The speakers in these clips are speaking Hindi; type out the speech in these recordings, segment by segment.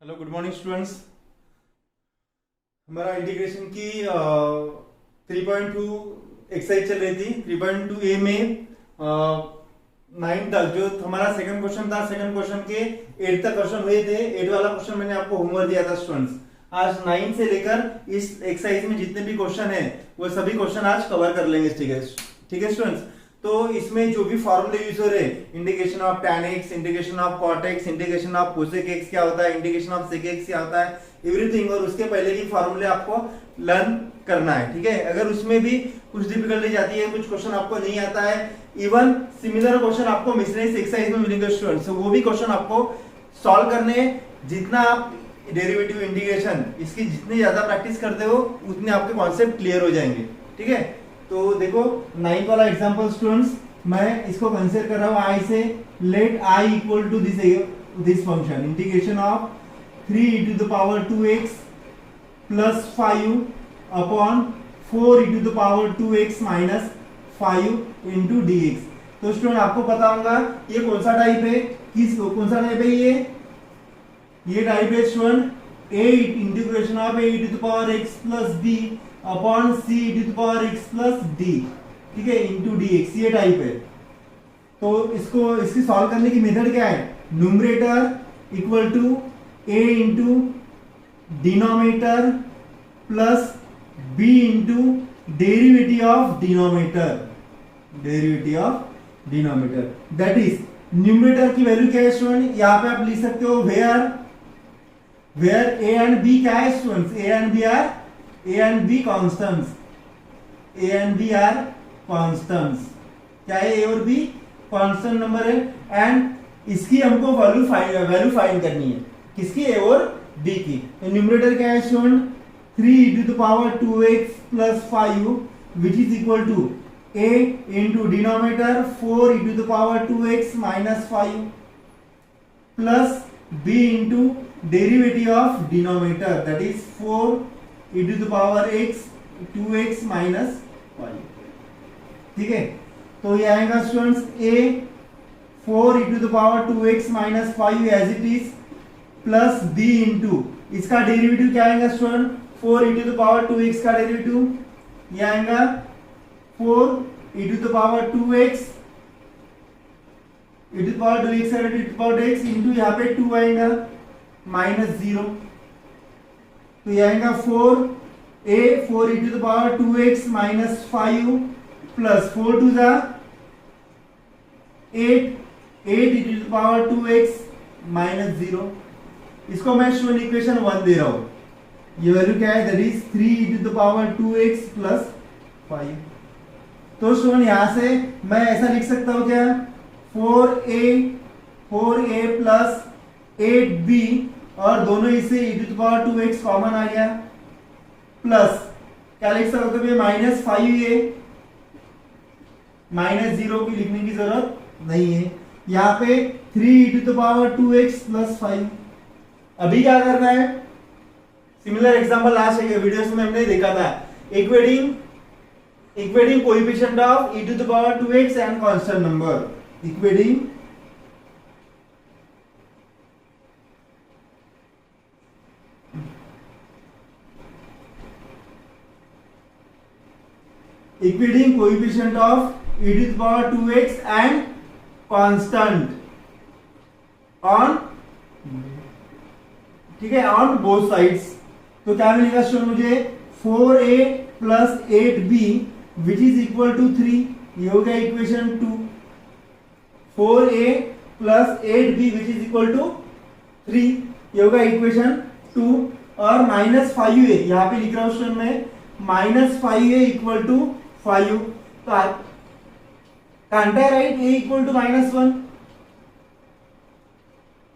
Hello good morning students. हमारा इंटीग्रेशन की 3.2 एक्सरसाइज चल रही थी। 3.2 ए में 9 तक जो हमारा सेकंड क्वेश्चन था, सेकंड क्वेश्चन के 8 तक क्वेश्चन हुए थे। 8 वाला क्वेश्चन मैंने आपको होमवर्क दिया था स्टूडेंट्स। आज 9 से लेकर इस एक्सरसाइज में जितने भी क्वेश्चन है वो सभी क्वेश्चन आज कवर कर लेंगे। ठीक है स्टूडेंट्स। तो इसमें जो भी फॉर्मूले यूज हो रहे, integration of tan x, integration of cot x, integration of cosec x क्या होता है, इंटीग्रेशन ऑफ sec x क्या होता है, एवरीथिंग, और उसके पहले की फॉर्मूले आपको लर्न करना है। ठीक है। अगर उसमें भी कुछ डिफिकल्टी जाती है, कुछ क्वेश्चन आपको नहीं आता है, इवन सिमिलर क्वेश्चन आपको मिसलेनियस एक्सरसाइज में मिलेंगे स्टूडेंट्स, तो वो भी क्वेश्चन आपको सॉल्व करने। जितना आप डेरिवेटिव इंटीग्रेशन इसकी जितनी ज्यादा प्रैक्टिस करते हो उतने आपके कॉन्सेप्ट क्लियर हो जाएंगे। ठीक है। तो देखो 9th वाला एग्जांपल स्टूडेंट्स, मैं इसको कंसीडर कर रहा हूं आई से। Let i equal to this function integration of 3 e to the power 2x plus 5 upon 4 e to the power 2x minus 5 into dx। तो स्टूडेंट आपको पता होगा ये कौन सा टाइप है, कौन सा टाइप है ये टाइप है student a integration of a e to the power x plus b upon c e to the power x plus d, ठीक है, into dx, ये टाइप है। तो इसकी सॉल्व करने की मेथड क्या है, numerator equal to a into denominator plus b into derivative of denominator, that is numerator की वैल्यू क्या है स्टूडेंट, यहाँ पे आप लिख सकते हो वेयर a एंड b क्या है students, A and B constants, A and B are constants, क्या है A और B कांस्टेंट नंबर है। एंड इसकी हमको वैल्यू फाइंड करनी है, किसकी, A और B की। तो न्यूमरेटर क्या है student, 3 e to the power 2x plus 5 which is equal to A into denominator 4 e to the power 2x minus 5 plus B into derivative of denominator, that is 4 e to the power x 2x minus 5। ठीक है। तो ये आएगा students a 4 e to the power 2x minus 5 as it is plus b into इसका डेरिवेटिव क्या आएगा student, 4 e to the power 2x का डेरिवेटिव ये आएगा 4 e to the power 2x e to the power 2x e to the power x into यहाँ पे 2 आएगा माइनस 0, तो ये आएगा 4 e to the power 2x minus 5 plus 4 to the 8 e to the power 2x minus 0। इसको मैं स्टूडेंट इक्वेशन 1 दे रहा हूं। ये वैल्यू क्या है, that is 3 e to the power 2x plus 5। तो स्टूडेंट यहां से मैं ऐसा लिख सकता हूं क्या, 4a plus 8b, और दोनों इससे e to the power 2x common आ गया, प्लस क्या लिख सकते हो, माइनस 5a, माइनस 0 की लिखने की जरूरत नहीं है। यहाँ पे 3 e to the power 2x plus 5। अभी क्या करना है, सिमिलर एग्जांपल लास्ट वीडियोस में हमने देखा था, equating coefficient of e to the power 2x and constant number, equating coefficient of e to the power 2x and constant on, ठीक है, on both sides। तो क्या मिलेगा स्टूडेंट मुझे, 4a plus 8b which is equal to 3, ये हो गया equation 2। 4a plus 8b which is equal to 3, ये होगा इक्वेशन 2, और माइनस 5a यहाँ पे लिख रहा हूं स्टूडेंट में, माइनस 5a इक्वल टू 5। तो can't I write a equal to -1,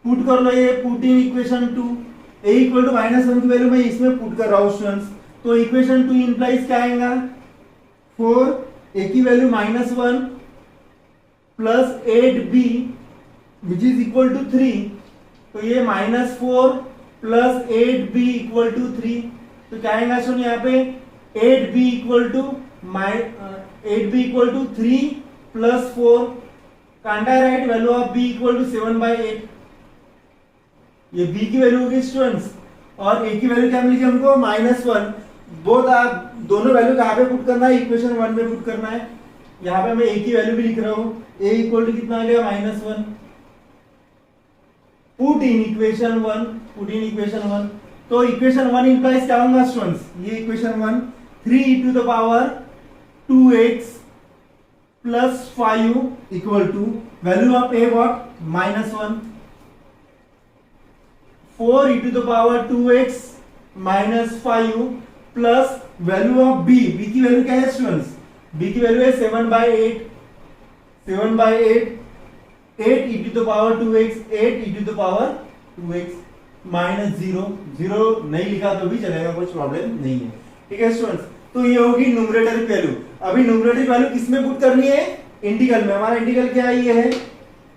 put कर लो, ये put in equation 2, a equal to -1 की वैल्यू मैं इसमें पुट कर रहा हूं स्टूडेंट्स। तो इक्वेशन 2 इंप्लाइज क्या आएगा, 4 a की value -1 plus 8b which is equal to 3, तो ये -4 प्लस 8b इक्वल टू 3। तो क्या आएगा स्टूडेंट यहाँ पे 8b equal to 3 plus 4, can't I write value of b equal to 7/8, ये b की वैल्यू होगी स्टूडेंट्स, और a की वैल्यू क्या मिली हमको -1। बोथ आप दोनों वैल्यू कहाँ पे पुट करना है, इक्वेशन 1 में पुट करना है। यहाँ पे मैं a की वैल्यू भी लिख रहा हूँ, a इक्वल टू कितना आ गया -1, put in equation 1, put in equation 1। तो इक्वेशन 1 इंप्लाइज क्या होगा स्टूडेंट्स, ये equation 1 3 to the power 2x plus 5 equal to value of a what -1, 4 e to the power 2x minus 5 plus value of b, b की वैल्यू क्या है स्टूडेंट्स, b की वैल्यू है 7/8, 7/8, 8 e to the power 2x, 8 e to the power 2x minus 0, 0 नहीं लिखा तो भी चलेगा, कुछ प्रॉब्लम नहीं है। ठीक है स्टूडेंट्स, तो ये होगी न्यूमरेटर वैल्यू। अभी न्यूमरेटर वैल्यू किस में पुट करनी है, इंटीग्रल में। हमारा इंटीग्रल क्या है, ये है,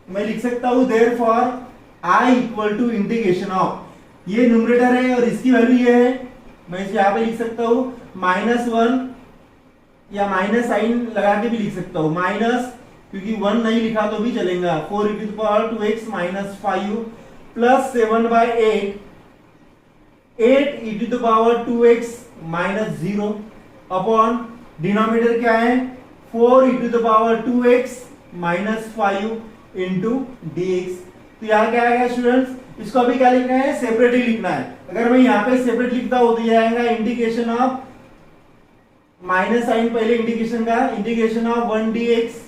मैं लिख सकता हूं therefore i equal to integration of, ये न्यूमरेटर है और इसकी वैल्यू ये है, मैं इसे यहाँ पे लिख सकता हूँ -1 या माइनस साइन लगा के भी लिख सकता हूँ, माइनस, क्योंकि 1 नहीं लिखा तो भी चलेगा, 4 e to the power 2x minus 5 plus 7/8, 8 e to the power 2x minus 0 upon denominator क्या है 4 e to the power 2x minus 5 into dx। तो यहाँ क्या आएगा स्टूडेंट्स, इसको अभी क्या लिखना है, सेपरेटली लिखना है। अगर मैं यहाँ पे सेपरेट लिखता हूं तो ये आएगा इंटीग्रेशन ऑफ, माइनस साइन पहले इंटीग्रेशन का, इंटीग्रेशन ऑफ 1 dx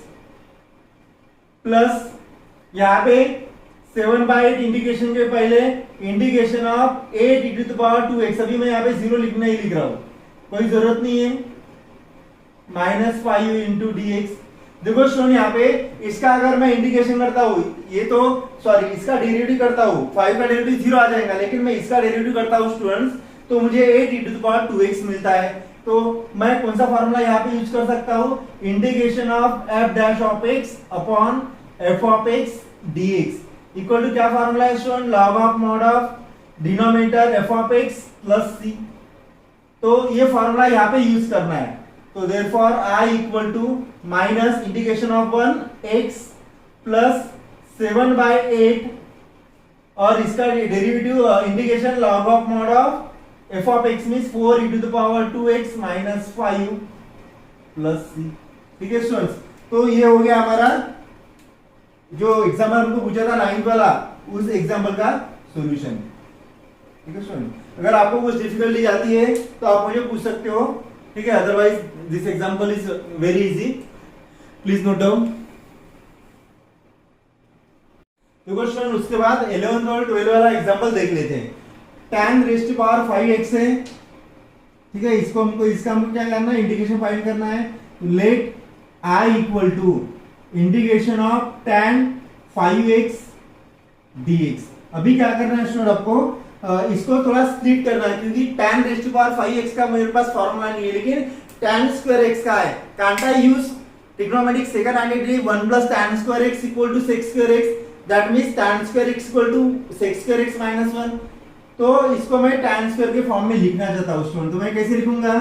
प्लस यहाँ पे 7/8 इंटीग्रेशन के पहले integration of 8 e to the power 2x, अभी मैं यहाँ पे 0 लिखना ही लिख रहा हूं, कोई जरूरत नहीं है, माइनस 5 इंटू dx। देखो स्टूडेंट यहाँ पे इसका अगर मैं इंटीग्रेशन करता हूँ, ये तो सॉरी इसका डेरिवेटिव करता हूँ, 5 का डेरिवेटिव 0 आ जाएगा, लेकिन मैं इसका डेरिवेटिव करता हूँ स्टूडेंट्स तो मुझे 8 e to the power 2x मिलता है। तो मैं कौन सा फार्मूला यहाँ पे यूज कर सकता हूँ, integration of f dash of x upon f of x dx equal to क्या फार्मूला है student, log of mod of denominator f of x plus c। तो ये फार्मूला यहाँ पे यूज करना है। तो therefore I equal to minus integration of 1 x plus 7/8 और इसका derivative integration log of mod of f of x means 4 e to the power 2x minus 5 plus c। ठीक है स्टूडेंट्स, तो ये हो गया हमारा जो एग्जाम्पल हमको पूछा था 9th वाला, उस एग्जाम्पल का सॉल्यूशन। ठीक है स्टूडेंट, अगर आपको कुछ डिफिकल्टी आती है तो आप मुझे पूछ सकते हो, ठीक है, otherwise this example is very easy, please note down. देखो स्टूडेंट, उसके बाद 11th और 12th वाला एग्जाम्पल देख लेते हैं। tan raise to power 5x है, ठीक है, इसको इसका हमको क्या करना है, इंटीग्रेशन फाइंड करना है। Let i equal to integration of tan 5x dx। अभी क्या करना है स्टूडेंट, आपको इसको थोड़ा स्प्लिट करना है, क्योंकि tan raise to power 5x का मेरे पास फॉर्मूला नहीं है, लेकिन tan स्क्वायर x का है। Can't I use trigonometric second identity 1 plus tan square x equal to sec square x, that means tan square x equal to sec square x minus 1। तो इसको मैं tan स्क्वायर के फॉर्म में लिखना चाहता हूं स्टूडेंट, तो मैं कैसे लिखूंगा,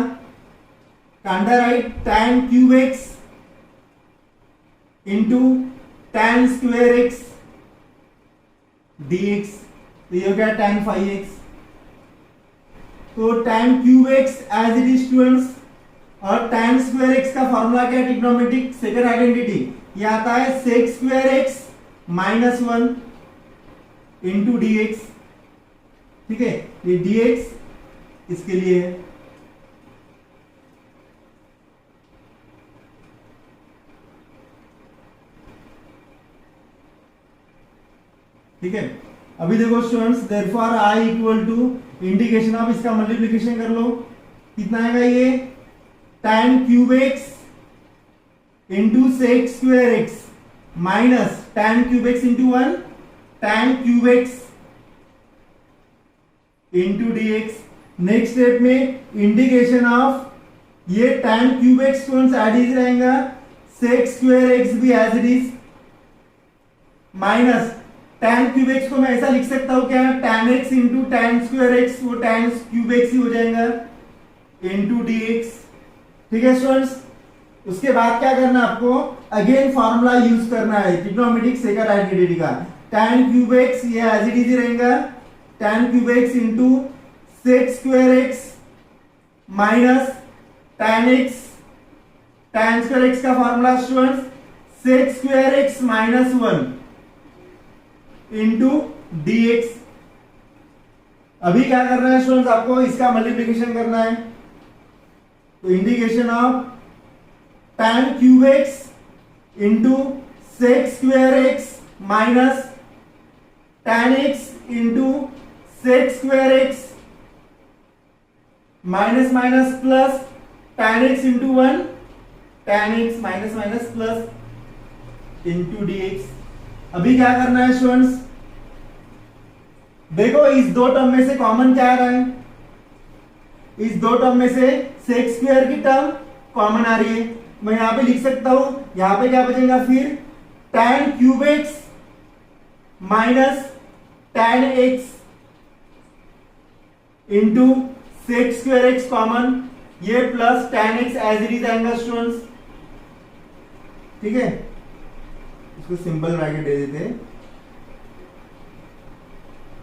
can't right tan cube x into tan square x dx, तो ये हो गया tan 5x। तो tan cube x as it is students, और tan स्क्वायर x का फॉर्मूला क्या है, ट्रिग्नोमेट्रिक सेकंड आइडेंटिटी, ये आता है sec square x minus 1 into dx। ठीक है, ये dx इसके लिए है। ठीक है, अभी देखो students, therefore i equal to integration of इसका मल्टीप्लिकेशन कर लो, कितना आएगा ये tan cube x into sec square x minus tan cube x into 1 tan cube x into dx। Next step में इंटीग्रेशन ऑफ ये tan cube x students as is रहेगा, sec स्क्वायर x भी as it is, minus tan cube x को मैं ऐसा लिख सकता हूं क्या, tan x into tan square x, वो tan क्यूब x ही हो जाएगा इंटू dx। ठीक है स्टूडेंट्स, उसके बाद क्या करना है आपको, अगेन फार्मूला यूज करना है ट्रिग्नोमेट्रिक सेकंड आइडेंटिटी का, tan क्यूब x ये एज इट इज रहेगा, tan cube x into sec square x minus tan x, tan square x का formula students sec square x minus 1 into d x. अभी क्या करना है स्टूडेंट्स, आपको इसका मल्टीप्लिकेशन करना है, तो integration of tan cube x into sec square x minus tan x into sec square x minus minus plus tan x into 1 tan x minus minus plus into d x. अभी क्या करना है स्टूडेंट्स, देखो इस दो टर्म में से कॉमन क्या आ रहा है, इस दो टर्म में से सेक स्क्वायर की टर्म कॉमन आ रही है, मैं यहां पे लिख सकता हूं, यहां पे क्या बचेगा फिर tan cube x minus tan x into sec square x common, ये plus tan x as it is आएगा स्टूडेंट्स। ठीक है, इसको सिंपल ब्रैकेट दे देते हैं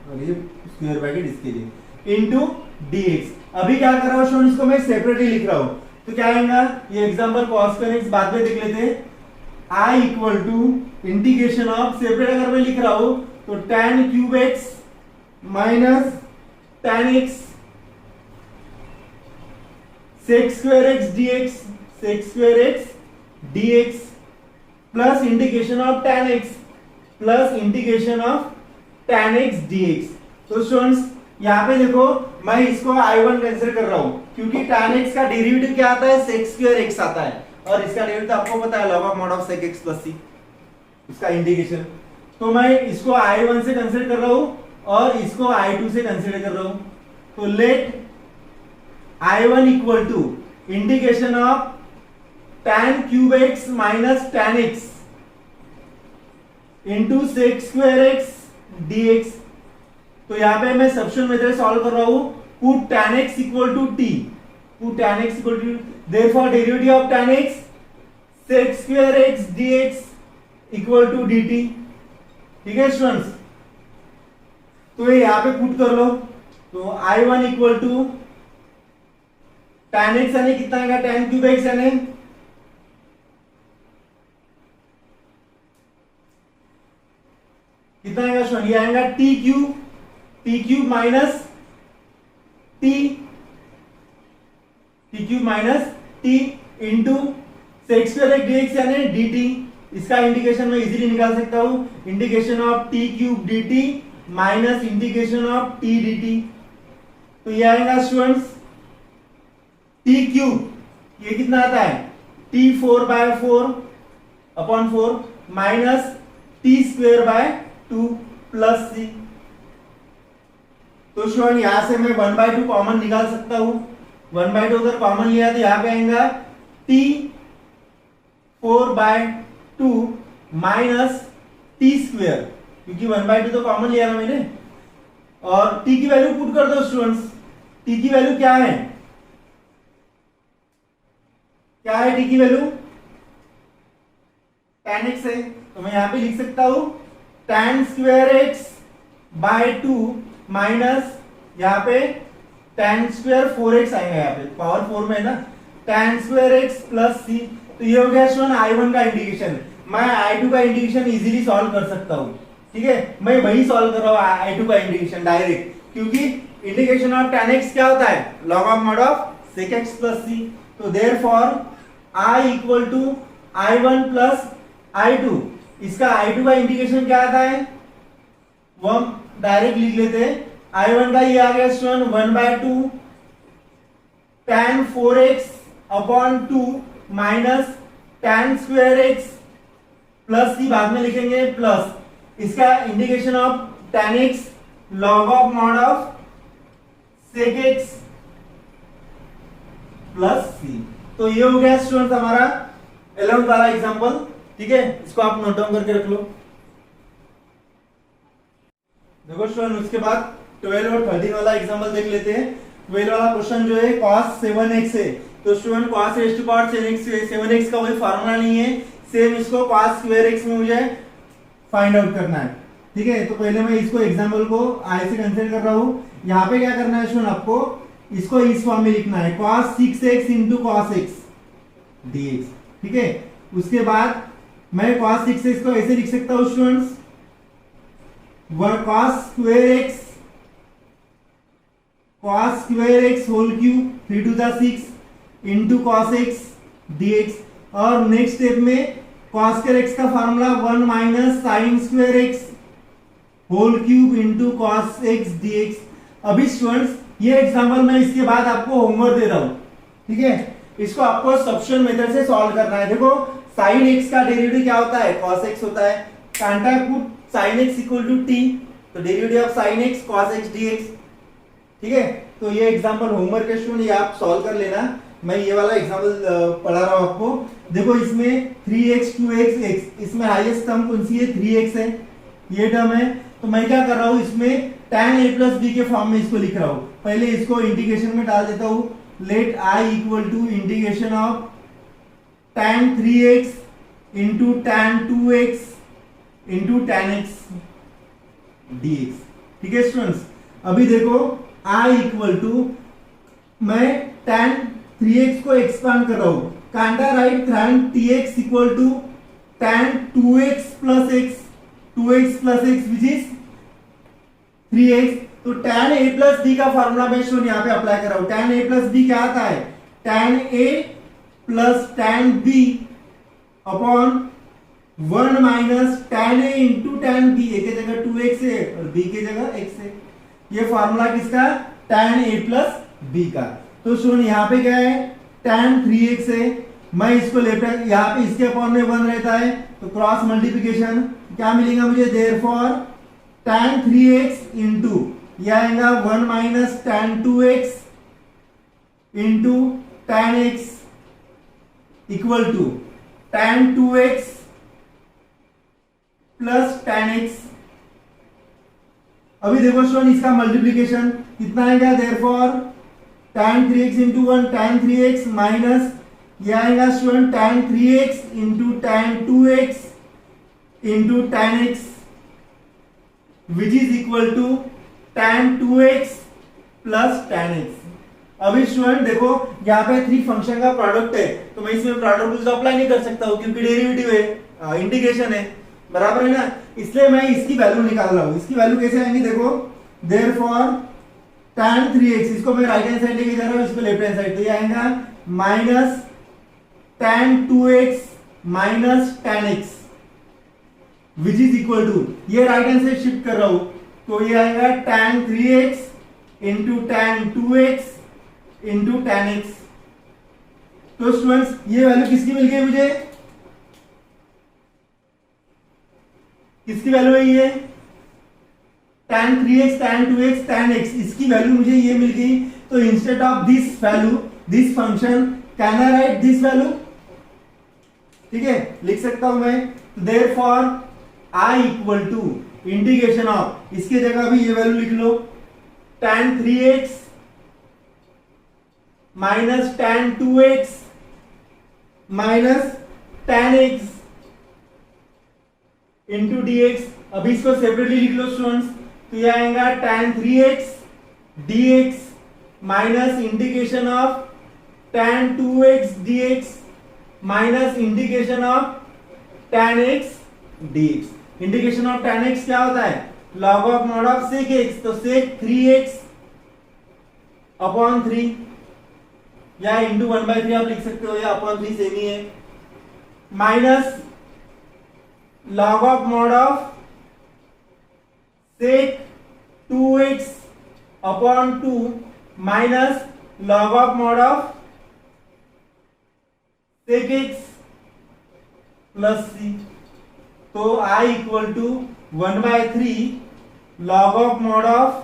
और ये स्क्वायर ब्रैकेट इसके लिए इंटू dx। अभी क्या कर रहा हूं स्टूडेंट्स, इसको मैं सेपरेटली लिख रहा हूं, तो क्या आएगा, ये एग्जांपल cos स्क्वायर x बाद में देख लेते हैं। i equal to integration of, separate अगर मैं लिख रहा हूं तो tan cube x minus tan x sec square x dx, sec square x dx plus integration of tan x plus integration of tan x dx। तो स्टूडेंट्स यहां पे देखो मैं इसको I1 कंसीडर कर रहा हूं, क्योंकि tan x का डेरिवेटिव क्या आता है, sec स्क्वायर x आता है, और इसका डेरिवेटिव आपको पता है log of mod of sec x plus c, इसका इंटीग्रेशन। तो मैं इसको I1 से कंसीडर कर रहा हूं और इसको I2 से कंसीडर कर रहा हूं, तो let I1 equal to integration of tan cube x minus tan x into sec square x dx। तो यहां पे मैं सब्स्टिट्यूशन मेथड सॉल्व कर रहा हूं, put tan x equal to t, put tan x equal to, therefore derivative of tan x sec square x dx equal to dt। ठीक है स्टूडेंट्स, तो ये यहां पे पुट कर लो, तो I1 equal to tan x यानी कितना आएगा, tan क्यूब x यानी कितना आएगा स्टूडेंट, ये आएगा t cube minus t, t cube minus t into sec square x d x यानी dt। इसका इंटीग्रेशन मैं इजीली निकाल सकता हूं, integration of t cube dt minus integration of t dt। तो ये आएगा स्टूडेंट्स टी क्यूब, ये कितना आता है t 4/4 upon 4 minus t square by 2 plus c. तो स्टूडेंट यहां से मैं 1/2 कॉमन निकाल सकता हूं, 1/2 अगर कॉमन लिया तो यहां पे आएगा टी 4/2 माइनस टी स्क्वायर, क्योंकि 1/2 तो कॉमन लिया ना मैंने, और टी की वैल्यू पुट कर दो स्टूडेंट्स। टी की वैल्यू क्या है, क्या है टी की वैल्यू, tan x है, तो मैं यहां पे लिख सकता हूं tan square x by 2 minus यहां पे tan स्क्वायर 4x आएगा, यहां पे पावर 4 में है ना, tan square x plus c। तो ये हो गया स्टूडेंट I1 का इंटीग्रेशन। मैं I2 का इंटीग्रेशन इजीली सॉल्व कर सकता हूं, ठीक है, मैं वही सॉल्व कर रहा हूं I2 का इंटीग्रेशन डायरेक्ट, क्योंकि इंटीग्रेशन ऑफ tan x क्या होता है, log of mod of sec x plus c। तो therefore I equal to I1 plus I2, इसका I2 का इंटीग्रेशन क्या आता है, वो हम डायरेक्ट लिख लेते हैं। I1 का ये आ गया student 1/2 tan 4x upon 2 minus tan square x plus c बाद में लिखेंगे, प्लस इसका integration of tan x log of mod of sec x plus c। तो ये हो गया स्टूडेंट हमारा 11th वाला एग्जांपल, ठीक है, इसको आप नोट डाउन करके रख लो। देखो स्टूडेंट उसके बाद 12 और 13 वाला एग्जांपल देख लेते हैं। 12 वाला क्वेश्चन जो है cos 7x है, तो student cos raised to power 7x का कोई फार्मूला नहीं है, सेम इसको cos square x में मुझे फाइंड आउट करना है। ठीक है, तो पहले मैं इसको एग्जाम्पल को आई से कंसिडर कर रहा हूं। यहाँ पे क्या करना है स्टूडेंट, आपको इसको इस फॉर्म में लिखना है cos 6x into cos x dx। ठीक है, उसके बाद मैं cos 6x को ऐसे लिख सकता हूं students, cos square x whole cube 3 to the 6 into cos x dx। और नेक्स्ट स्टेप में cos square x का formula 1 minus sine square x whole cube into cos x dx। अभी स्टूडेंट्स ये एग्जांपल मैं इसके बाद आपको होमवर्क दे रहा हूं, ठीक है, इसको आपको सब्स्टिट्यूशन मेथड से सॉल्व करना है। देखो sin x का डेरिवेटिव क्या होता है, cos x होता है। कांटा put sin x equal to t, तो derivative of sin x cos x dx। ठीक है, तो ये एग्जांपल होमवर्क है स्टूडेंट, ये आप सॉल्व कर लेना। मैं ये वाला एग्जांपल पढ़ा रहा हूं आपको। देखो इसमें 3x 2x x, इसमें हाईएस्ट टर्म कौन सी है, 3x है, ये टर्म है। तो मैं क्या कर रहा हूं, इसमें tan a प्लस b के फॉर्म में इसको लिख रहा हूं। पहले इसको इंटीग्रेशन में डाल देता हूं, let i equal to integration of tan 3x into tan 2x into tan x dx। ठीक है स्टूडेंट्स, अभी देखो i इक्वल टू, मैं tan 3x को एक्सपांड कर रहा हूं, कांटा write tan tx equal to tan 2x plus x, 2x plus x which is 3x। तो tan a प्लस b का फॉर्मूला मैं स्टूडेंट यहाँ पे अप्लाई कर रहा हूं। tan a प्लस b क्या आता है, tan a plus tan b upon 1 minus tan a into tan b, a के जगह 2x है और b के जगह x है। ये फॉर्मूला किसका, tan a प्लस b का। तो सुन यहाँ पे क्या है, tan 3x है, मैं इसको लेफ्ट हैंड, यहाँ पे इसके अपॉन में 1 रहता है, तो क्रॉस मल्टीप्लिकेशन क्या मिलेगा मुझे, देयरफॉर tan 3x इंटू यह आएगा 1 minus tan 2x into tan x equal to tan 2x plus tan x। अभी देखो स्टूडेंट इसका मल्टीप्लीकेशन कितना आएगा, therefore tan 3x into 1 tan 3x minus यह आएगा student tan 3x into tan 2x into tan x which is equal to tan 2x plus tan x। अभी स्टूडेंट देखो यहाँ पे 3 फंक्शन का प्रोडक्ट है, तो मैं इसमें प्रोडक्ट रूल्स अप्लाई नहीं कर सकता हूँ क्योंकि डेरिवेटिव है, इंटीग्रेशन है, बराबर है ना, इसलिए मैं इसकी वैल्यू निकाल रहा हूँ। इसकी वैल्यू कैसे आएंगी, देखो देयरफॉर tan 3x, इसको मैं राइट हैंड साइड लेके जा रहा हूँ, इसको लेफ्ट हैंड साइड, तो ये आएगा minus tan 2x minus tan x which is equal to, ये राइट हैंड साइड शिफ्ट कर रहा हूं, तो ये आएगा tan 3x into tan 2x into tan x। तो स्टूडेंट्स ये वैल्यू किसकी मिल गई मुझे, किसकी वैल्यू है ये, tan 3x tan 2x tan x, इसकी वैल्यू मुझे ये मिल गई। तो instead of this value, this function, can I write this value, ठीक है, लिख सकता हूं मैं। Therefore i equal to integration of, इसके जगह भी ये वैल्यू लिख लो, tan 3x minus tan 2x minus tan x into dx। अभी इसको सेपरेटली लिख लो स्टूडेंट्स, तो ये आएगा tan 3x dx minus integration of tan 2x dx minus integration of tan x dx। Integration of tan x क्या होता है, log of mod of sec x, तो sec 3x अपॉन 3 या इंटू 1/3 आप लिख सकते हो, या अपॉन 3 सेम ही है, minus log of mod of sec 2x upon 2 minus log of mod of sec x plus c। तो i equal to 1/3 log of mod of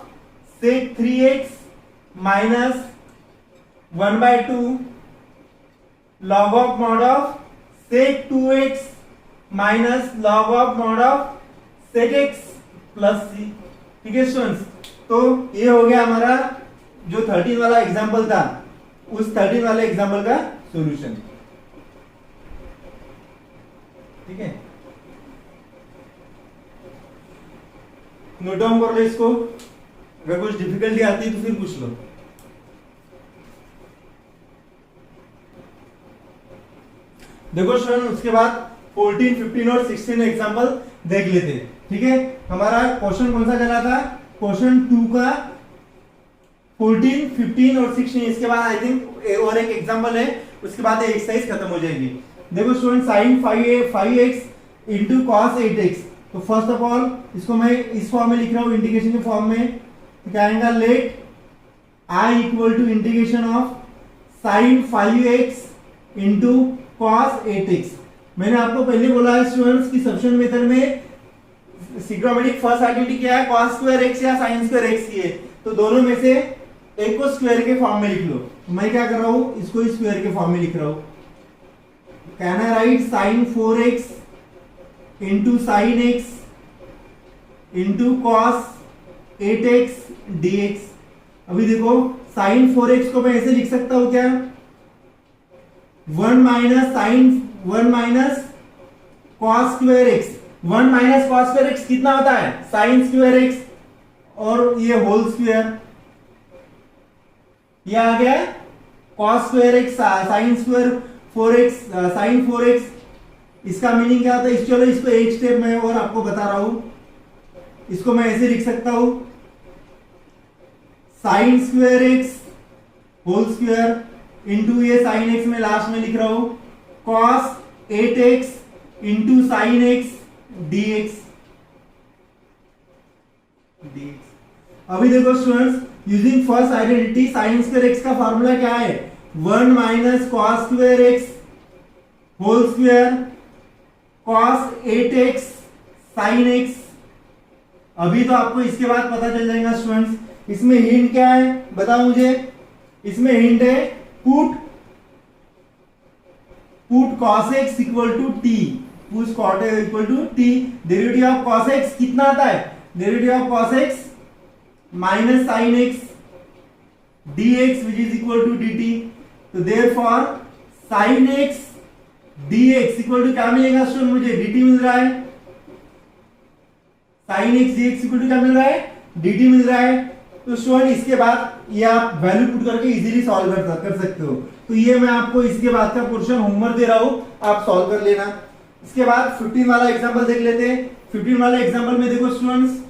sec 3x minus 1/2 log of mod of sec 2x minus log of mod of sec x plus c। ठीक है स्टूडेंट्स, तो ये हो गया हमारा जो 13 वाला एग्जाम्पल था, उस 13 वाले एग्जाम्पल का सॉल्यूशन। ठीक है, नोट डाउन कर लो इसको, अगर कुछ डिफिकल्टी आती है तो फिर पूछ लो। देखो स्टूडेंट, उसके बाद 14, 15 और 16 एग्जांपल देख लेते हैं। ठीक है, हमारा क्वेश्चन कौन सा चला था? क्वेश्चन 2 का 14, 15 और 16। इसके बाद आई थिंक और एक एग्जांपल है, उसके बाद एक्सरसाइज खत्म हो जाएगी। देखो student, sin 5x into cos 8x। तो फर्स्ट ऑफ ऑल इसको मैं इस फॉर्म में लिख रहा हूं, इंटीग्रेशन के फॉर्म में। तो क्या आएगा? Let I equal to integration of sin 5x into cos 8x। मैंने आपको पहले बोला है स्टूडेंट्स की सब्स्टिट्यूशन मेथड में ट्रिग्नोमेट्रिक फर्स्ट आइडेंटिटी क्या है? cos स्क्वायर x या sin स्क्वायर x ही है। तो दोनों में से एक को स्क्वायर के फॉर्म में लिख लो। तो मैं क्या कर रहा हूं, इसको स्क्वायर के फॉर्म में लिख रहा हूं। Can I right sin 4x into sin x into cos 8x dx। अभी देखो sin 4x को मैं ऐसे लिख सकता हूं क्या? 1 minus cos square x। 1 minus cos square x कितना होता है? sin स्क्वायर x और ये होल स्क्वायर, ये आ गया cos square x sin square 4x sin 4x। इसका मीनिंग क्या होता है? चलो इसको एक स्टेप में और आपको बता रहा हूं। इसको मैं ऐसे लिख सकता हूं, sin square x whole square into ये sin x में लास्ट में लिख रहा हूं cos 8x into sin x dx। अभी देखो students, using first identity sin square x का फॉर्मूला क्या है? 1 minus cos square x whole square cos 8x sin x। अभी तो आपको इसके बाद पता चल जाएगा स्टूडेंट्स। इसमें हिंट क्या है बताओ मुझे? इसमें हिंट है put cos x equal to t। Put cos x equal to t। Derivative of cos x कितना आता है? Derivative of cos x minus sin x dx which is equal to dt। तो therefore sin x dx equal to क्या मिलेगा स्टूडेंट? मुझे dt मिल रहा है। sin x dx equal to क्या मिल रहा है? dt मिल रहा है। तो स्टूडेंट इसके बाद ये आप वैल्यू पुट करके इजीली सॉल्व कर सकते हो। तो ये मैं आपको इसके बाद का पोर्शन होमवर्क दे रहा हूं, आप सॉल्व कर लेना। इसके बाद 15 वाला एग्जांपल देख लेते हैं। 15 वाले एग्जांपल में देखो स्टूडेंट्स,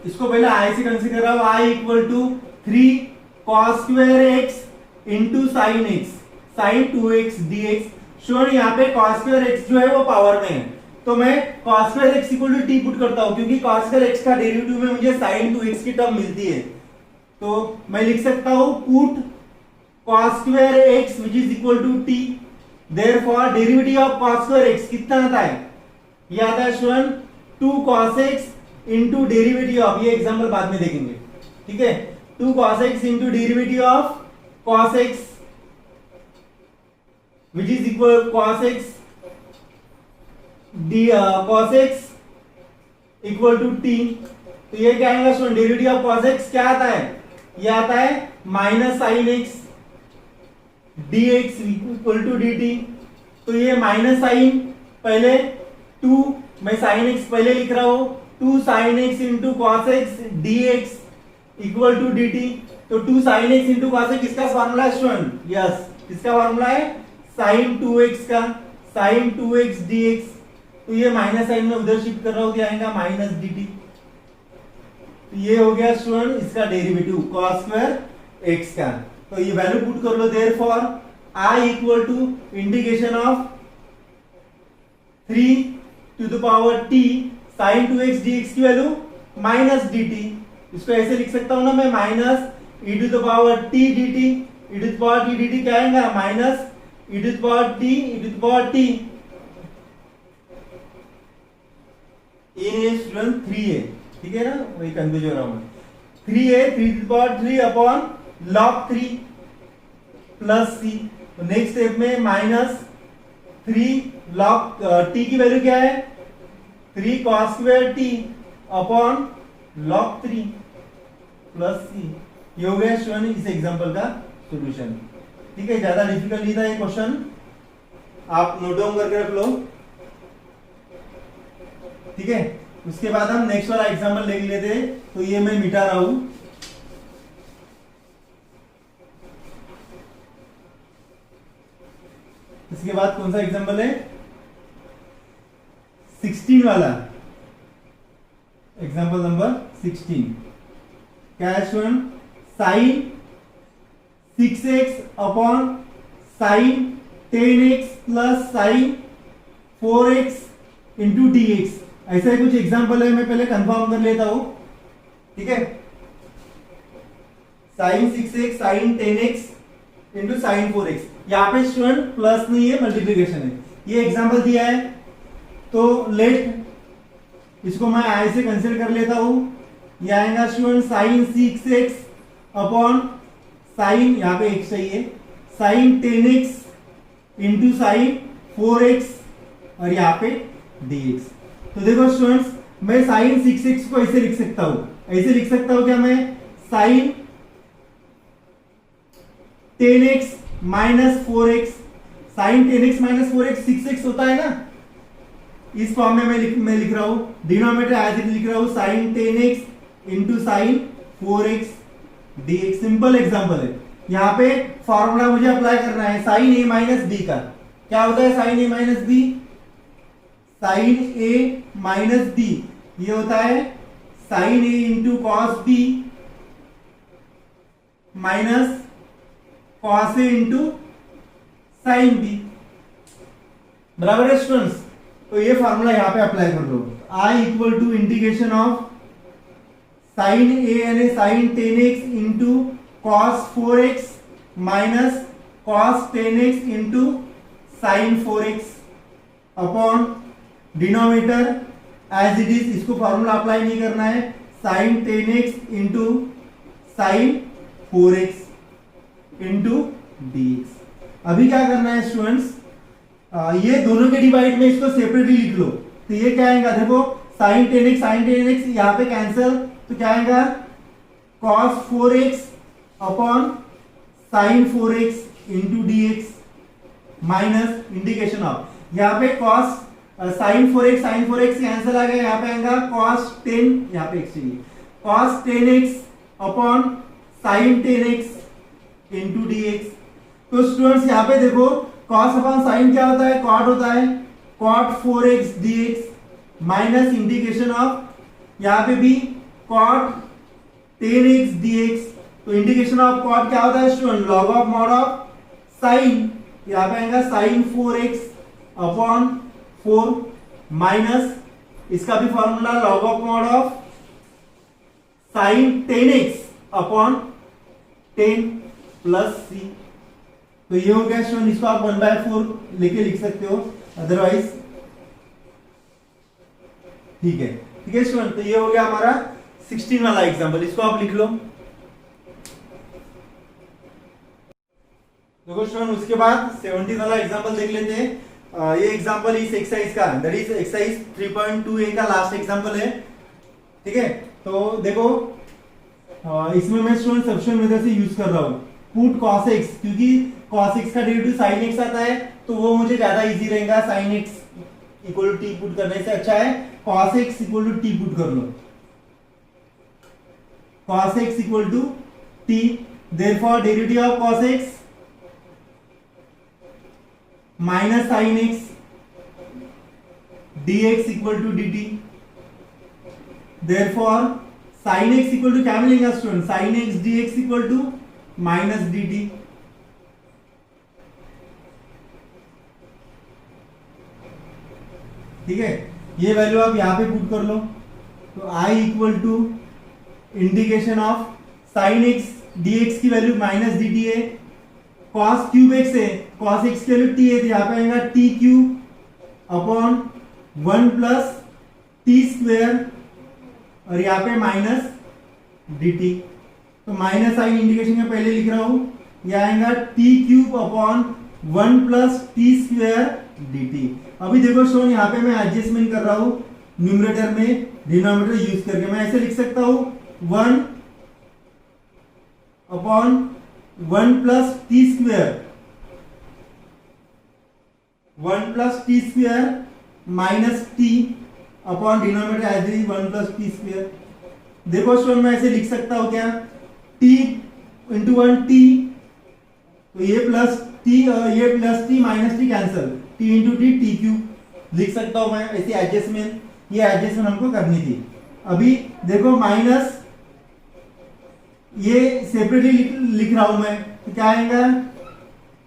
इसको पहले i से कंसीडर कर रहा हूं। i equal to 3 cos square x into sin x sin 2x dx। Student यहाँ पे cos स्क्वायर x जो है वो पावर में है, तो मैं cos square x equal to t put करता हूं, क्योंकि cos स्क्वायर x का डेरिवेटिव में मुझे sin 2x की टर्म मिलती है। तो मैं लिख सकता हूं put cos square x which is equal to t। therefore derivative of cos square x कितना आता है? ये आता है student 2 cos x into derivative of, ये एग्जांपल बाद में देखेंगे। ठीक है, 2 cos x into derivative of cos x which is equal cos x cos x equal to t। तो ये क्या आएगा student? Derivative of cos x क्या आता है? ये आता है minus sin x dx equal to dt। तो ये माइनस साइन पहले 2, मैं sin x पहले लिख रहा हूं, 2 sin x into cos x dx equal to dt। तो 2 sin x into cos x किसका फॉर्मूला है स्टूडेंट? यस, किसका फॉर्मूला है? sin 2x का, sin 2x dx। तो ये माइनस साइन में उधर शिफ्ट कर रहा हूं, क्या आएगा? Minus dt। तो ये हो गया स्टूडेंट इसका डेरिवेटिव cos स्क्वायर x का। तो ये वैल्यू पुट कर लो। Therefore i equal to integration of 3 to the power t sin 2x dx की वैल्यू माइनस dt। इसको ऐसे लिख सकता हूं ना मैं, minus e to the power t dt। e to the power t dt क्या आएगा? Minus e to the power t e to the power t। ये स्टूडेंट 3 है, ठीक है ना? वही कंफ्यूज हो रहा हूं मैं। 3 है, 3 to the power 3 upon log 3 plus c। तो नेक्स्ट स्टेप में माइनस 3 log t की वैल्यू क्या है? 3 cos square t upon log 3 plus c। ये हो गया स्टूडेंट इस एग्जांपल का सॉल्यूशन। ठीक है, ज्यादा डिफिकल्ट नहीं था ये क्वेश्चन, आप नोट डाउन करके रख लो, ठीक है। उसके बाद हम नेक्स्ट वाला एग्जाम्पल देख लेते हैं। तो ये मैं मिटा रहा हूं। इसके बाद कौन सा एग्जाम्पल है, 16 वाला, एग्जाम्पल नंबर 16। क्या है student, sine 6x upon sine 10x plus sine 4x into dx, ऐसा कुछ एग्जाम्पल है। मैं पहले कंफर्म कर लेता हूं, ठीक है। Sign 6x sign 10x into sine 4x, यहाँ पे स्टूडेंट प्लस नहीं है, मल्टीप्लीकेशन है। ये एग्जाम्पल दिया है, तो लेट इसको मैं आई से कंसिडर कर लेता हूं। ये आएगा student sine 6x upon sign, यहाँ पे x चाहिए, sign 10x into sine 4x और यहाँ पे dx। तो देखो स्टूडेंट्स, मैं साइन 6x को ऐसे लिख सकता हूं, ऐसे लिख सकता हूं क्या मैं, sign 10x minus 4x, sign 10x minus 4x 6x होता है ना, इस फॉर्म में मैं लिख रहा हूं। डिनोमिनेटर एज इट लिख रहा हूं, sine 10x into sine 4x dx। Simple example है। यहाँ पे फॉर्मूला मुझे अप्लाई करना है साइन a माइनस b का। क्या होता है sine a minus b, sine a minus b ये होता है sine a into cos b minus cos a into sine b, बराबर है स्टूडेंट्स। तो ये फॉर्मूला यहाँ पे अप्लाई कर दो, i equal to integration of sine a यानी sine 10x into cos 4x minus cos 10x into sine 4x upon denominator as it is, इसको फॉर्मूला अप्लाई नहीं करना है, sine 10x into sine 4x into dx। अभी क्या करना है स्टूडेंट्स, ये दोनों के डिवाइड में इसको सेपरेटली लिख लो। तो ये क्या आएगा, देखो साइन 10x यहाँ पे कैंसिल, तो क्या आएगा cos 4x upon sine 4x into dx minus integration of, यहाँ पे cos साइन 4x कैंसिल आ गया, यहाँ पे आएगा cos 10, यहाँ पे x चाहिए, cos 10x upon sine 10x into dx। तो स्टूडेंट्स यहाँ पे देखो cos अपॉन साइन क्या होता है, cot होता है, cot 4x dx minus integration of, यहाँ पे भी cot 10x dx। तो इंटीग्रेशन ऑफ cot क्या होता है student, log of mod of sine, यहाँ पे आएगा साइन 4x अपॉन 4 माइनस इसका भी formula log of mod of sine 10x upon 10 plus c। तो ये हो गया स्टूडेंट, इसको आप 1/4 लेके लिख सकते हो, अदरवाइज ठीक है, ठीक है स्टूडेंट। तो ये हो गया हमारा 16 वाला एग्जांपल, इसको आप लिख लो। देखो स्टूडेंट, उसके बाद 17 वाला एग्जांपल देख लेते हैं। ये एग्जांपल इस एक्सरसाइज का, दैट इज एक्सरसाइज 3.2a का लास्ट एग्जांपल है, ठीक है। तो देखो इसमें मैं स्टूडेंट सब्स्टिट्यूशन मेथड से यूज कर रहा हूं, पुट cos x, क्योंकि cos x का डेरिवेटिव sin x आता है, तो वो मुझे ज्यादा इजी रहेगा। sin x equal to t put करने से अच्छा है cos x equal to t put कर लो, cos x equal to t, therefore derivative of cos x minus sin x dx equal to dt, therefore sin x equal to क्या मिलेगा student, sin x dx equal to minus dt। ठीक है, ये वैल्यू आप यहां पे पुट कर लो। तो i equal to integration of sine x dx की वैल्यू माइनस dt है, cos क्यूब x है, cos x की वैल्यू t है, तो यहाँ पे आएगा t cube upon 1 plus t square और यहाँ पे माइनस dt। तो माइनस साइन इंटीग्रेशन में पहले लिख रहा हूं, यह आएगा t cube upon 1 plus t square dt। अभी देखो स्टूडेंट, यहाँ पे मैं एडजस्टमेंट कर रहा हूं न्यूमरेटर में डिनोमिनेटर यूज करके। मैं ऐसे लिख सकता हूं 1 upon 1 plus t square, 1 plus t square minus t upon denominator as it is 1 plus t square. देखो स्टूडेंट मैं ऐसे लिख सकता हूं क्या, टी इंटू 1 टी, तो ये plus T minus T cancel, T into T t cube लिख सकता हूं मैं ऐसी एडजस्टमेंट, ये एडजस्टमेंट हमको करनी थी। अभी देखो माइनस ये सेपरेटली लिख रहा हूं मैं, तो क्या आएगा,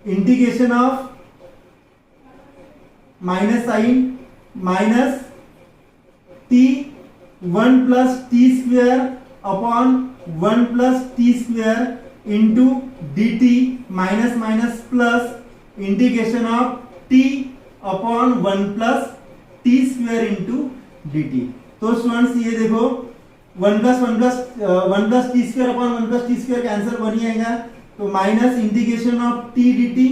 integration of minus sign minus t 1 plus t square upon 1 plus t square into d t minus minus plus integration of t upon 1 plus t square into d t. तो स्टूडेंट्स ये देखो 1 plus t square upon 1 plus t square cancel बनी आएगा, तो minus integration of t d t.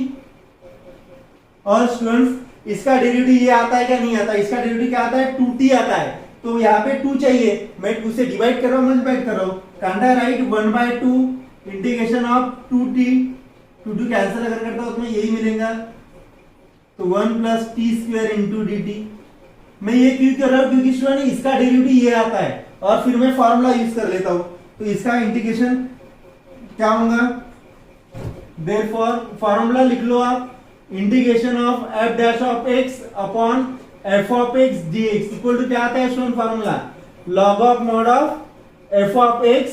और स्टूडेंट्स इसका डेरिवेटिव ये आता है क्या, नहीं आता, इसका डेरिवेटिव क्या आता है, 2t आता है, तो यहाँ पे 2 चाहिए, मैं 2 से डिवाइड कर रहा हूँ, मल्टीप्लाई कर रहा हूँ, कांटा right 1/2 integration of 2t, 2 cancel अगर करता हूँ तो यही मिलेगा, तो 1 plus t square into d T. मैं ये क्यों कर रहा हूँ, क्योंकि स्टूडेंट इसका डेरिवेटिव ये आता है और फिर मैं फॉर्मूला यूज कर लेता हूँ, तो इसका इंटीग्रेशन क्या होगा, देयरफॉर फॉर्मूला लिख लो आप, integration of f dash of x upon f of x dx equal to क्या आता है student formula, log of mod of f of x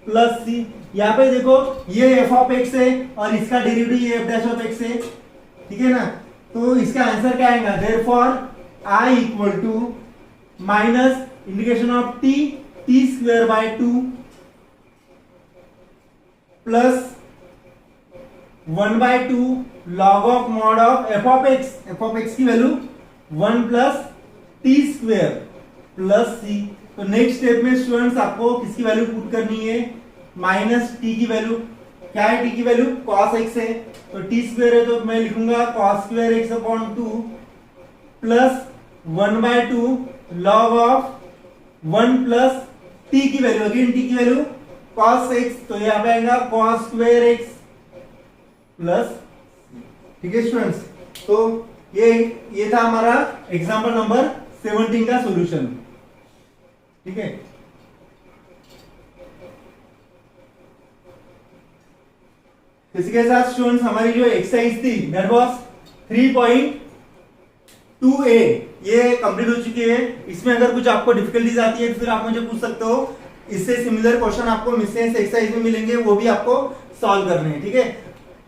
plus c। यहाँ पे देखो ये f ऑफ x है और इसका डेरिवेटिव ये f डैश ऑफ x है, ठीक है ना, तो इसका आंसर क्या आएगा, therefore I equal to minus integration of t square by 2 plus 1/2 log of mod of f of x की value 1 plus t square plus c। तो नेक्स्ट स्टेप में स्टूडेंट्स आपको किसकी वैल्यू पुट करनी है, माइनस टी की वैल्यू, क्या है टी की वैल्यू, cos x है, तो टी स्क्वेयर है तो मैं लिखूंगा cos square x upon 2 plus 1/2 log of 1 plus T की वैल्यू, अगेन टी की वैल्यू cos x, तो यहाँ पे आएगा cos स्क्वेयर x प्लस, ठीक है स्टूडेंट्स। तो ये था हमारा एग्जांपल नंबर 17 का सॉल्यूशन, ठीक है। इसी के साथ स्टूडेंट्स हमारी जो एक्सरसाइज थी दैट वाज 3.2a ये कंप्लीट हो चुकी है। इसमें अगर कुछ आपको डिफिकल्टीज आती है तो फिर आप मुझे पूछ सकते हो, इससे सिमिलर क्वेश्चन आपको मिससेंस एक्सरसाइज में मिलेंगे, वो भी आपको सॉल्व करने हैं, ठीक है।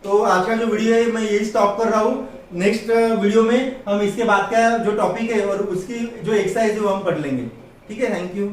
तो आज का जो वीडियो है मैं यही स्टॉप कर रहा हूँ, नेक्स्ट वीडियो में हम इसके बाद का जो टॉपिक है और उसकी जो एक्सरसाइज है वो हम पढ़ लेंगे, ठीक है। Thank you.